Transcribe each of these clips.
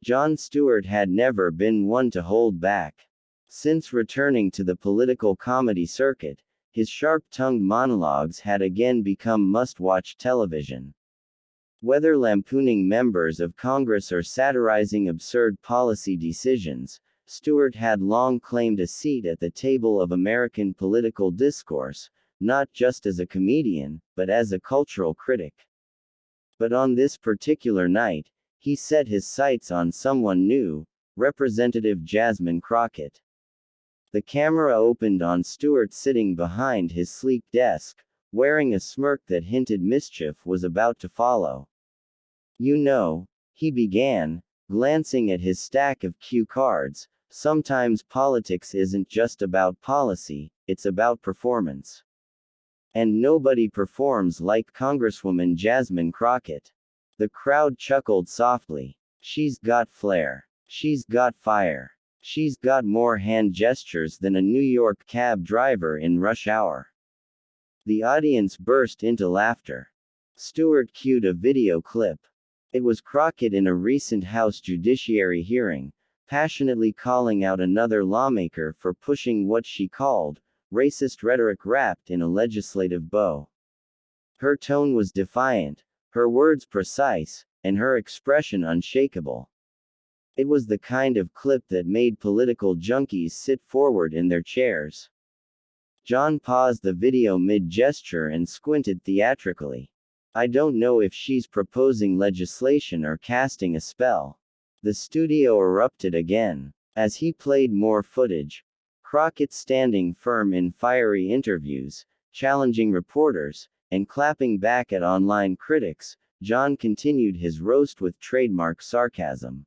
Jon Stewart had never been one to hold back. Since returning to the political comedy circuit, his sharp-tongued monologues had again become must-watch television. Whether lampooning members of Congress or satirizing absurd policy decisions, Stewart had long claimed a seat at the table of American political discourse, not just as a comedian, but as a cultural critic. But on this particular night, he set his sights on someone new, Representative Jasmine Crockett. The camera opened on Stewart sitting behind his sleek desk, wearing a smirk that hinted mischief was about to follow. "You know," he began, glancing at his stack of cue cards, "sometimes politics isn't just about policy, it's about performance. And nobody performs like Congresswoman Jasmine Crockett." The crowd chuckled softly. "She's got flair. She's got fire. She's got more hand gestures than a New York cab driver in rush hour." The audience burst into laughter. Stewart cued a video clip. It was Crockett in a recent House Judiciary hearing, passionately calling out another lawmaker for pushing what she called racist rhetoric wrapped in a legislative bow. Her tone was defiant, her words precise, and her expression unshakable. It was the kind of clip that made political junkies sit forward in their chairs. Jon paused the video mid-gesture and squinted theatrically. "I don't know if she's proposing legislation or casting a spell." The studio erupted again. As he played more footage, Crockett standing firm in fiery interviews, challenging reporters, and clapping back at online critics, Jon continued his roast with trademark sarcasm.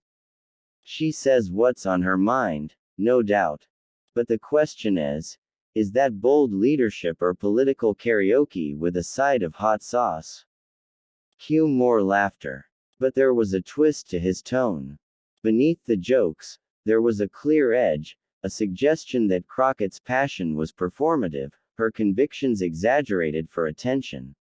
"She says what's on her mind, no doubt. But the question is that bold leadership or political karaoke with a side of hot sauce?" Cue more laughter. But there was a twist to his tone. Beneath the jokes, there was a clear edge, a suggestion that Crockett's passion was performative, her convictions exaggerated for attention.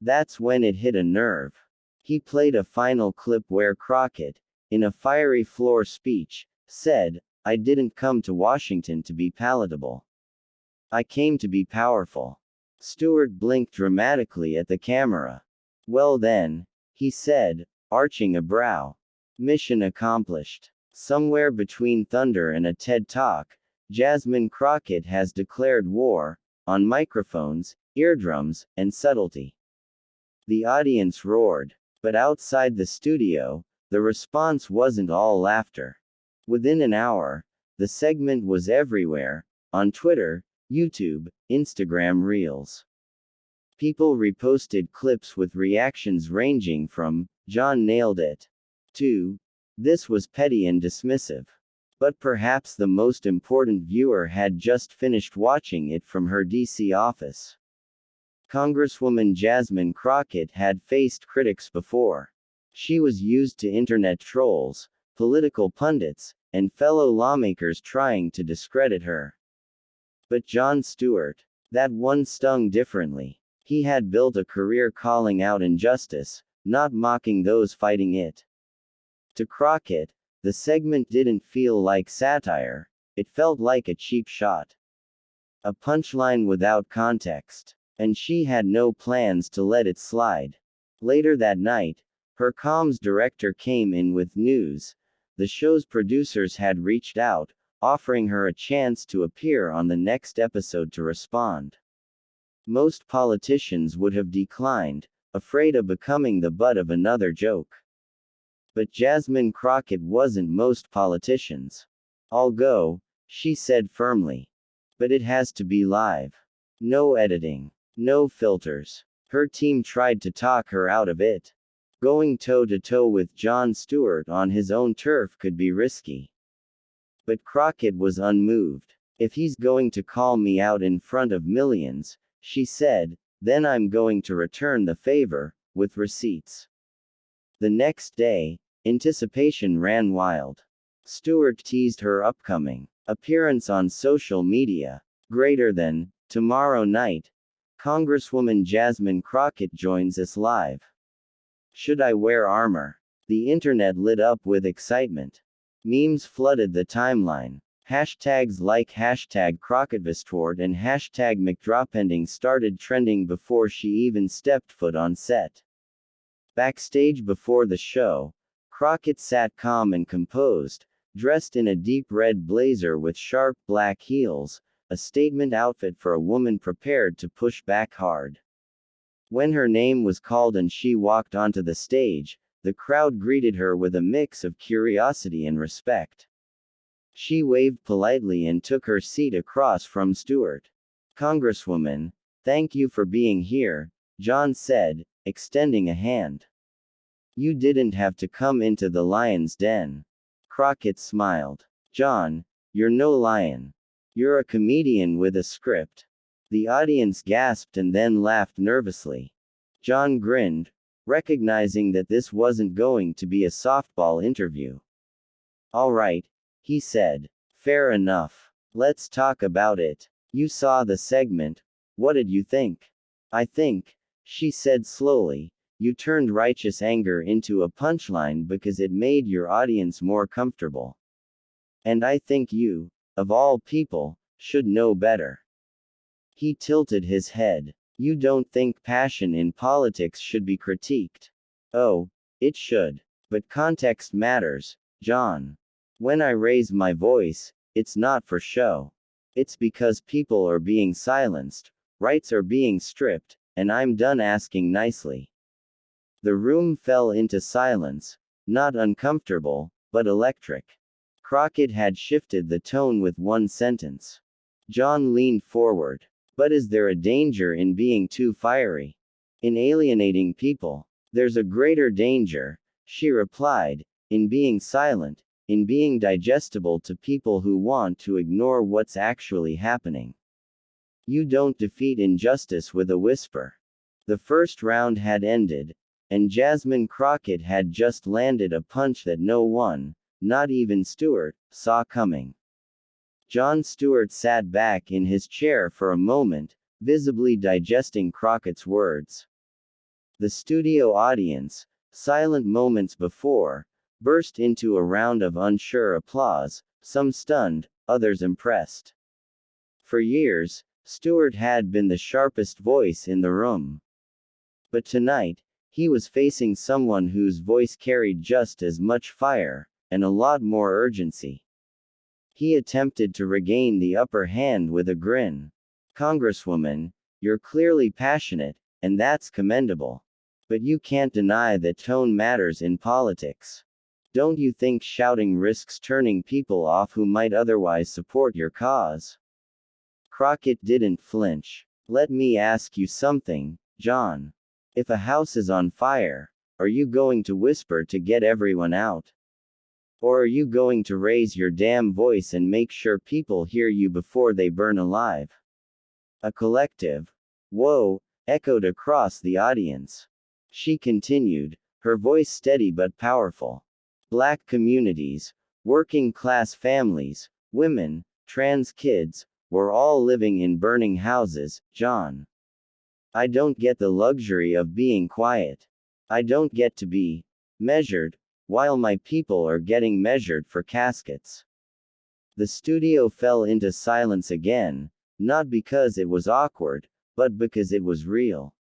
That's when it hit a nerve. He played a final clip where Crockett, in a fiery floor speech, said, "I didn't come to Washington to be palatable. I came to be powerful." Stewart blinked dramatically at the camera. "Well then," he said, arching a brow. "Mission accomplished." Somewhere between thunder and a TED Talk, Jasmine Crockett has declared war on microphones, eardrums, and subtlety. The audience roared. But outside the studio, the response wasn't all laughter. Within an hour, the segment was everywhere, on Twitter, YouTube, Instagram Reels. People reposted clips with reactions ranging from, "Jon nailed it," to, "This was petty and dismissive." But perhaps the most important viewer had just finished watching it from her DC office. Congresswoman Jasmine Crockett had faced critics before. She was used to internet trolls, political pundits, and fellow lawmakers trying to discredit her. But Jon Stewart, that one stung differently. He had built a career calling out injustice, not mocking those fighting it. To Crockett, the segment didn't feel like satire, it felt like a cheap shot. A punchline without context. And she had no plans to let it slide. Later that night, her comms director came in with news. The show's producers had reached out, offering her a chance to appear on the next episode to respond. Most politicians would have declined, afraid of becoming the butt of another joke. But Jasmine Crockett wasn't most politicians. "I'll go," she said firmly. "But it has to be live. No editing. No filters." Her team tried to talk her out of it. Going toe-to-toe with Jon Stewart on his own turf could be risky. But Crockett was unmoved. "If he's going to call me out in front of millions," she said, "then I'm going to return the favor, with receipts." The next day, anticipation ran wild. Stewart teased her upcoming appearance on social media. Greater than, tomorrow night, Congresswoman Jasmine Crockett joins us live. "Should I wear armor?" The internet lit up with excitement. Memes flooded the timeline. Hashtags like hashtag CrockettVistward and hashtag McDropending started trending before she even stepped foot on set. Backstage before the show, Crockett sat calm and composed, dressed in a deep red blazer with sharp black heels, a statement outfit for a woman prepared to push back hard. When her name was called and she walked onto the stage, the crowd greeted her with a mix of curiosity and respect. She waved politely and took her seat across from Stewart. "Congresswoman, thank you for being here," Jon said, extending a hand. "You didn't have to come into the lion's den." Crockett smiled. "Jon, you're no lion. You're a comedian with a script." The audience gasped and then laughed nervously. Jon grinned, recognizing that this wasn't going to be a softball interview. "All right," he said. "Fair enough. Let's talk about it. You saw the segment. What did you think?" "I think," she said slowly, "you turned righteous anger into a punchline because it made your audience more comfortable. And I think you, of all people, should know better." He tilted his head. "You don't think passion in politics should be critiqued?" "Oh, it should. But context matters, Jon. When I raise my voice, it's not for show. It's because people are being silenced, rights are being stripped, and I'm done asking nicely." The room fell into silence, not uncomfortable, but electric. Crockett had shifted the tone with one sentence. Jon leaned forward. "But is there a danger in being too fiery? In alienating people?" "There's a greater danger," she replied, "in being silent, in being digestible to people who want to ignore what's actually happening. You don't defeat injustice with a whisper." The first round had ended, and Jasmine Crockett had just landed a punch that no one, not even Stewart, saw coming. Jon Stewart sat back in his chair for a moment, visibly digesting Crockett's words. The studio audience, silent moments before, burst into a round of unsure applause, some stunned, others impressed. For years, Stewart had been the sharpest voice in the room. But tonight, he was facing someone whose voice carried just as much fire, and a lot more urgency. He attempted to regain the upper hand with a grin. "Congresswoman, you're clearly passionate, and that's commendable. But you can't deny that tone matters in politics. Don't you think shouting risks turning people off who might otherwise support your cause?" Crockett didn't flinch. "Let me ask you something, Jon. If a house is on fire, are you going to whisper to get everyone out? Or are you going to raise your damn voice and make sure people hear you before they burn alive?" A collective "whoa" echoed across the audience. She continued, her voice steady but powerful. "Black communities, working class families, women, trans kids, we're all living in burning houses, Jon. I don't get the luxury of being quiet. I don't get to be measured, while my people are getting measured for caskets." The studio fell into silence again, not because it was awkward, but because it was real.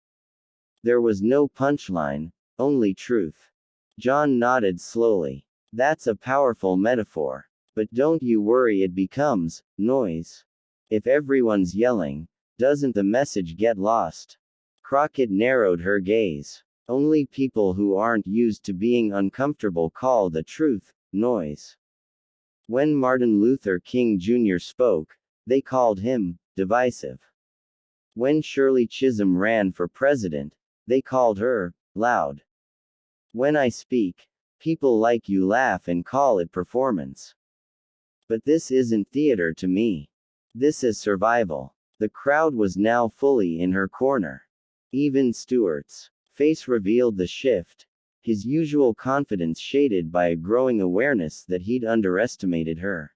There was no punchline, only truth. Jon nodded slowly. "That's a powerful metaphor. But don't you worry, it becomes noise. If everyone's yelling, doesn't the message get lost?" Crockett narrowed her gaze. "Only people who aren't used to being uncomfortable call the truth noise. When Martin Luther King Jr. spoke, they called him divisive. When Shirley Chisholm ran for president, they called her loud. When I speak, people like you laugh and call it performance. But this isn't theater to me. This is survival." The crowd was now fully in her corner. Even Stewart's face revealed the shift, his usual confidence shaded by a growing awareness that he'd underestimated her.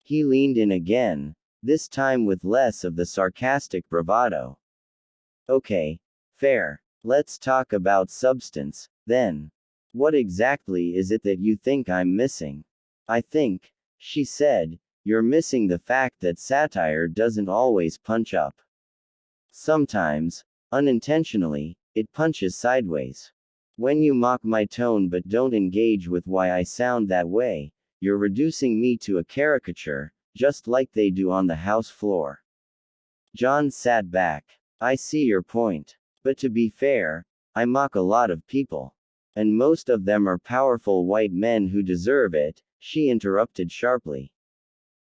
He leaned in again, this time with less of the sarcastic bravado. "Okay, fair. Let's talk about substance, then. What exactly is it that you think I'm missing? I think, she said, you're missing the fact that satire doesn't always punch up. Sometimes, unintentionally, it punches sideways. When you mock my tone but don't engage with why I sound that way, you're reducing me to a caricature, just like they do on the House floor. Jon sat back. I see your point. But to be fair, I mock a lot of people. And most of them are powerful white men who deserve it, she interrupted sharply.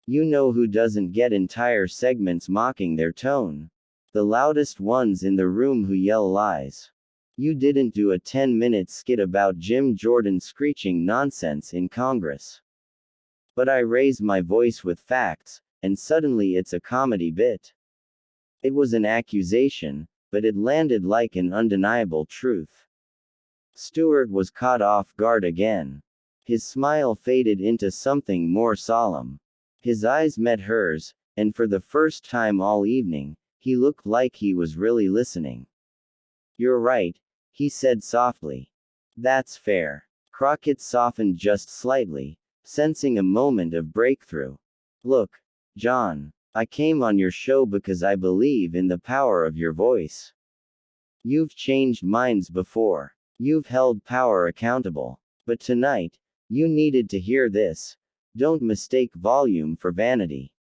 You know who doesn't get entire segments mocking their tone? The loudest ones in the room who yell lies. You didn't do a 10-minute skit about Jim Jordan screeching nonsense in Congress. But I raise my voice with facts, and suddenly it's a comedy bit. It was an accusation, but it landed like an undeniable truth. Stewart was caught off guard again. His smile faded into something more solemn. His eyes met hers, and for the first time all evening, he looked like he was really listening. You're right, he said softly. That's fair. Crockett softened just slightly, sensing a moment of breakthrough. Look, Jon, I came on your show because I believe in the power of your voice. You've changed minds before. You've held power accountable. But tonight, you needed to hear this. Don't mistake volume for vanity.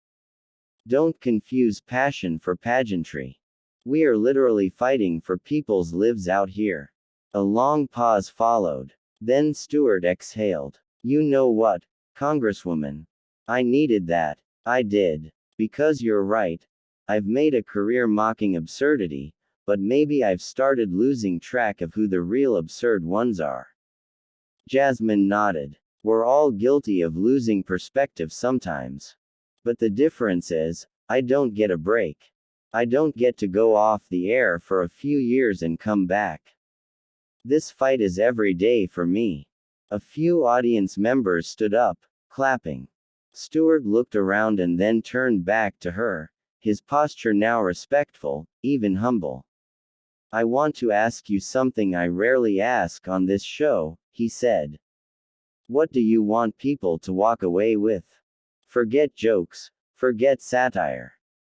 Don't confuse passion for pageantry. We are literally fighting for people's lives out here. A long pause followed. Then Stewart exhaled. You know what, Congresswoman? I needed that. I did. Because you're right. I've made a career mocking absurdity, but maybe I've started losing track of who the real absurd ones are. Jasmine nodded. We're all guilty of losing perspective sometimes. But the difference is, I don't get a break. I don't get to go off the air for a few years and come back. This fight is every day for me. A few audience members stood up, clapping. Stewart looked around and then turned back to her, his posture now respectful, even humble. I want to ask you something I rarely ask on this show, he said. What do you want people to walk away with? Forget jokes. Forget satire.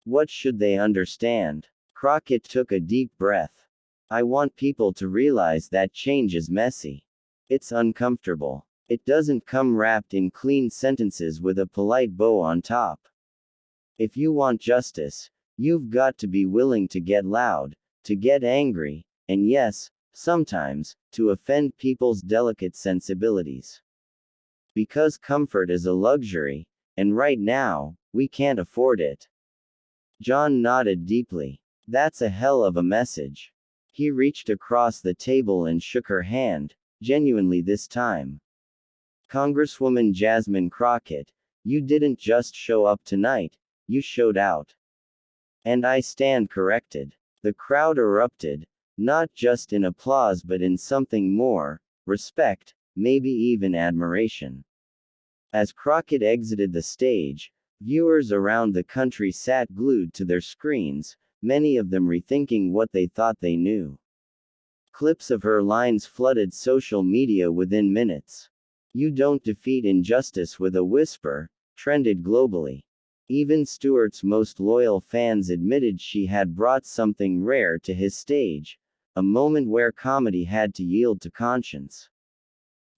What should they understand? Crockett took a deep breath. I want people to realize that change is messy. It's uncomfortable. It doesn't come wrapped in clean sentences with a polite bow on top. If you want justice, you've got to be willing to get loud, to get angry, and yes, sometimes, to offend people's delicate sensibilities. Because comfort is a luxury, and right now, we can't afford it. Jon nodded deeply. That's a hell of a message. He reached across the table and shook her hand, genuinely this time. Congresswoman Jasmine Crockett, you didn't just show up tonight, you showed out. And I stand corrected. The crowd erupted, not just in applause but in something more, respect, maybe even admiration. As Crockett exited the stage, viewers around the country sat glued to their screens, many of them rethinking what they thought they knew. Clips of her lines flooded social media within minutes. You don't defeat injustice with a whisper, trended globally. Even Stewart's most loyal fans admitted she had brought something rare to his stage, a moment where comedy had to yield to conscience.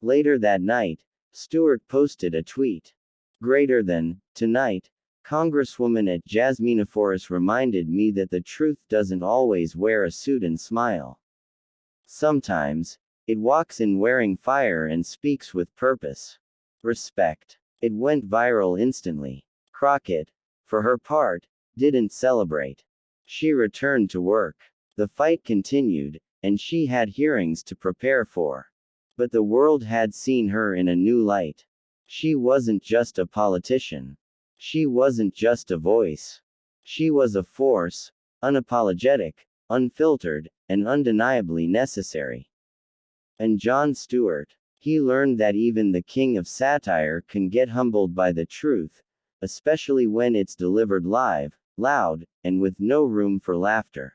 Later that night, Stewart posted a tweet. Greater than, tonight, Congresswoman at Jasmineophorus reminded me that the truth doesn't always wear a suit and smile. Sometimes, it walks in wearing fire and speaks with purpose. Respect. It went viral instantly. Crockett, for her part, didn't celebrate. She returned to work. The fight continued, and she had hearings to prepare for. But the world had seen her in a new light. She wasn't just a politician. She wasn't just a voice. She was a force, unapologetic, unfiltered, and undeniably necessary. And Jon Stewart, he learned that even the king of satire can get humbled by the truth, especially when it's delivered live, loud, and with no room for laughter.